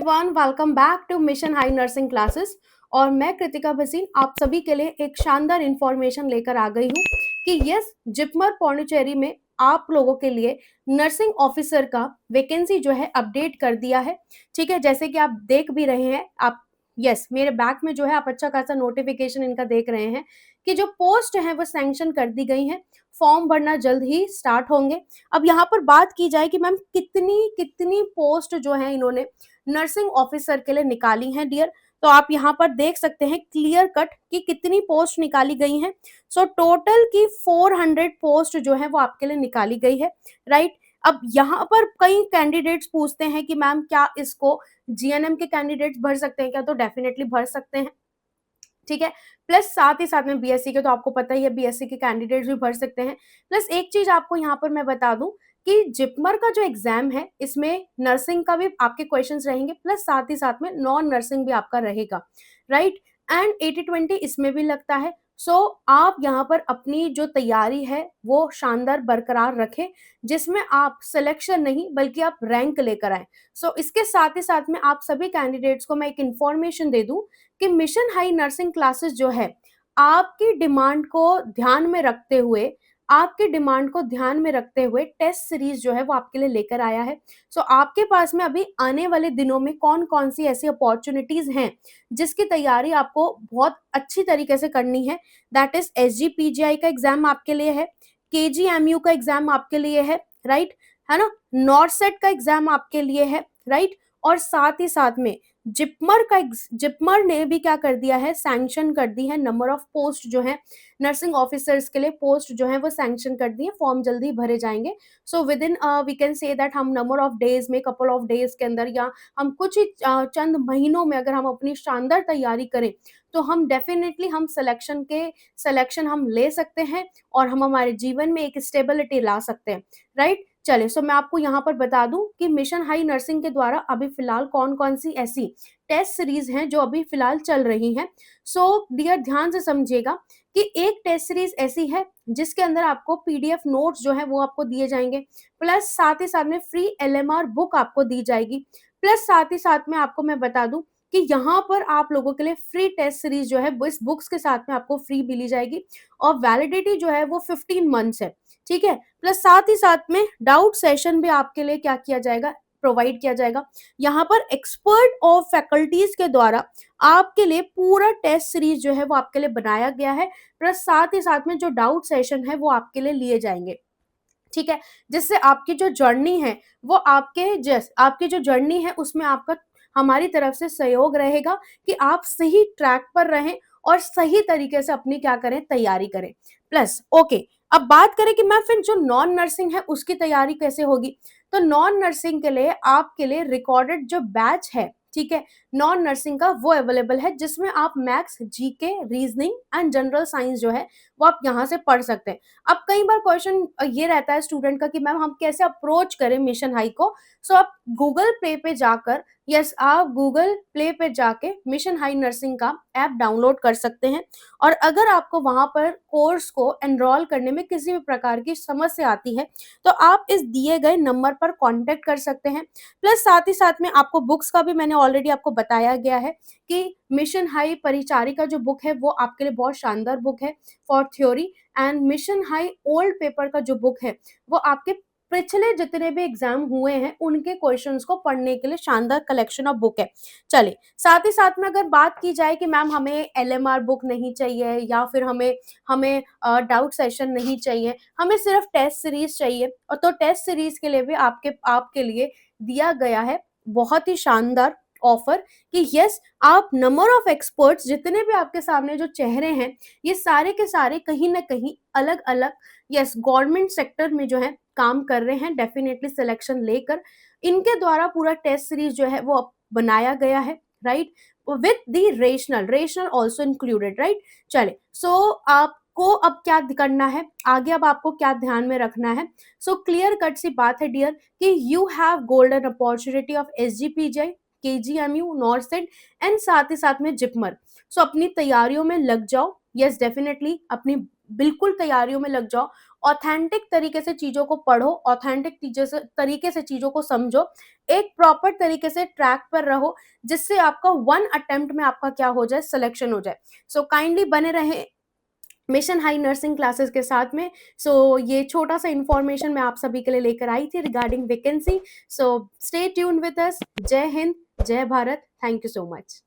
Everyone, welcome back to mission high nursing classes. और मैं कृतिका भसीन आप सभी के लिए एक शानदार इंफॉर्मेशन लेकर आ गई हूँ कि यस, जिपमर पौंडीचेरी में आप लोगों के लिए नर्सिंग ऑफिसर का वैकेंसी जो है अपडेट कर दिया है। ठीक है, जैसे कि आप देख भी रहे हैं, आप यस मेरे बैक में जो है आप अच्छा खासा नोटिफिकेशन इनका देख रहे हैं कि जो पोस्ट है वो सैंक्शन कर दी गई है। फॉर्म भरना जल्द ही स्टार्ट होंगे। अब यहाँ पर बात की जाए कि मैम कितनी कितनी पोस्ट जो है इन्होंने नर्सिंग ऑफिसर के लिए निकाली हैं डियर, तो आप यहाँ पर देख सकते हैं क्लियर कट कि कितनी पोस्ट निकाली गई हैं। सो टोटल की 400 पोस्ट जो है वो आपके लिए निकाली गई है, राइट। अब यहाँ पर कई कैंडिडेट्स पूछते हैं कि मैम क्या इसको जीएनएम के कैंडिडेट्स भर सकते हैं क्या, तो डेफिनेटली भर सकते हैं। ठीक है, प्लस साथ ही साथ में बीएससी के, तो आपको पता ही है बीएससी के कैंडिडेट्स भी भर सकते हैं। प्लस एक चीज आपको यहाँ पर मैं बता दूं कि जिपमर का जो एग्जाम है इसमें नर्सिंग का भी आपके क्वेश्चंस रहेंगे, प्लस साथ ही साथ में नॉन नर्सिंग भी आपका रहेगा, राइट। एंड 80-20 इसमें भी लगता है। सो आप यहाँ पर अपनी जो तैयारी है वो शानदार बरकरार रखें, जिसमें आप सिलेक्शन नहीं बल्कि आप रैंक लेकर आए। सो इसके साथ ही साथ में आप सभी कैंडिडेट्स को मैं एक इंफॉर्मेशन दे दूं कि मिशन हाई नर्सिंग क्लासेस जो है आपकी डिमांड को ध्यान में रखते हुए, टेस्ट सीरीज जो है वो आपके लिए लेकर आया है। सो आपके पास में अभी आने वाले दिनों में कौन कौन सी ऐसी अपॉर्चुनिटीज हैं जिसकी तैयारी आपको बहुत अच्छी तरीके से करनी है। दैट इज एसजीपीजीआई का एग्जाम आपके लिए है, केजीएमयू का एग्जाम आपके लिए है, राइट, है ना, नॉर्सेट का एग्जाम आपके लिए है, राइट। और साथ ही साथ में जिपमर ने भी क्या कर दिया है, सैंक्शन कर दी है नंबर ऑफ पोस्ट जो है नर्सिंग ऑफिसर्स के लिए, पोस्ट जो है वो सैंक्शन कर दी है, फॉर्म जल्दी भरे जाएंगे। So within we can say that हम नंबर ऑफ डेज में, कपल ऑफ डेज के अंदर, या हम कुछ ही चंद महीनों में अगर हम अपनी शानदार तैयारी करें तो हम डेफिनेटली हम सिलेक्शन हम ले सकते हैं और हम हमारे जीवन में एक स्टेबिलिटी ला सकते हैं, राइट। चलिए, सो मैं आपको यहाँ पर बता दूं कि मिशन हाई नर्सिंग के द्वारा अभी फिलहाल कौन कौन सी ऐसी टेस्ट सीरीज हैं जो अभी फिलहाल चल रही हैं। सो डियर, ध्यान से समझिएगा कि एक टेस्ट सीरीज ऐसी है जिसके अंदर आपको पीडीएफ नोट्स जो है वो आपको दिए जाएंगे, प्लस साथ ही साथ में फ्री एलएमआर बुक आपको दी जाएगी। प्लस साथ ही साथ में आपको मैं बता दूं कि यहाँ पर आप लोगों के लिए फ्री टेस्ट सीरीज जो है इस बुक्स के साथ में आपको फ्री मिली जाएगी, और वैलिडिटी जो है वो 15 मंथ्स है, ठीक है। प्लस साथ ही साथ में डाउट सेशन भी आपके लिए क्या किया जाएगा, प्रोवाइड किया जाएगा। यहाँ पर एक्सपर्ट और फैकल्टीज के द्वारा आपके लिए पूरा टेस्ट सीरीज जो है वो आपके लिए बनाया गया है, प्लस साथ ही साथ में जो डाउट सेशन है वो आपके लिए लिए जाएंगे, ठीक है। जिससे आपकी जो जर्नी है वो आपकी जो जर्नी है उसमें आपका हमारी तरफ से सहयोग रहेगा कि आप सही ट्रैक पर रहें और सही तरीके से अपनी क्या करें, तैयारी करें। प्लस ओके, अब बात करें कि मैं फिर जो नॉन नर्सिंग है उसकी तैयारी कैसे होगी। तो नॉन नर्सिंग के लिए आपके लिए रिकॉर्डेड जो बैच है, ठीक है, नॉन नर्सिंग का, वो अवेलेबल है, जिसमें आप maths, GK, reasoning and general science जो है वो आप यहाँ से पढ़ सकते हैं। अब कई बार क्वेश्चन ये रहता है स्टूडेंट का कि मैम हम कैसे अप्रोच करें मिशन हाई को। सो आप गूगल प्ले पे जाकर, आप गूगल प्ले पे जाके मिशन हाई नर्सिंग का ऐप डाउनलोड कर सकते हैं। और अगर आपको वहां पर कोर्स को एनरोल करने में किसी भी प्रकार की समस्या आती है तो आप इस दिए गए नंबर पर कांटेक्ट कर सकते हैं। प्लस साथ ही साथ में आपको बुक्स का भी मैंने ऑलरेडी आपको बताया गया है कि मिशन हाई परिचारिका जो बुक है वो आपके लिए बहुत शानदार बुक है for theory, and mission high old paper का जो बुक है वो आपके पिछले जितने भी एग्जाम हुए हैं उनके क्वेश्चंस को पढ़ने के लिए शानदार कलेक्शन ऑफ बुक है। चलिए, साथ ही साथ में अगर बात की जाए कि मैम हमें एलएमआर बुक नहीं चाहिए या फिर हमें हमें डाउट सेशन नहीं चाहिए, हमें सिर्फ टेस्ट सीरीज चाहिए, और तो टेस्ट सीरीज के लिए भी आपके लिए दिया गया है बहुत ही शानदार ऑफर कि यस, आप नंबर ऑफ एक्सपर्ट्स जितने भी आपके सामने जो चेहरे हैं ये सारे के सारे कहीं ना कहीं अलग अलग यस गवर्नमेंट सेक्टर में जो है काम कर रहे हैं, डेफिनेटली सिलेक्शन लेकर इनके द्वारा पूरा टेस्ट सीरीज जो है वो बनाया गया है, right, with the rational also included, right. चले, सो आपको अब क्या करना है आगे, अब आपको क्या ध्यान में रखना है। सो क्लियर कट सी बात है डियर कि you have golden opportunity of SGPGI, KGMU, नॉर्सेट and साथ ही साथ में जिपमर। सो अपनी तैयारियों में लग जाओ, यस डेफिनेटली अपनी बिल्कुल तैयारियों में लग जाओ ऑथेंटिक तरीके से चीज़ों को पढ़ो, ऑथेंटिक तरीके से चीज़ों को समझो, एक प्रॉपर तरीके से ट्रैक पर रहो, जिससे आपका 1 अटेम्प्ट में आपका क्या हो जाए, सिलेक्शन हो जाए। सो काइंडली बने रहें मिशन हाई नर्सिंग क्लासेस के साथ में। सो ये छोटा-सा इन्फॉर्मेशन मैं आप सभी के लिए लेकर आई थी regarding vacancy. So stay tuned with us. जय हिंद, जय Bharat. Thank you so much.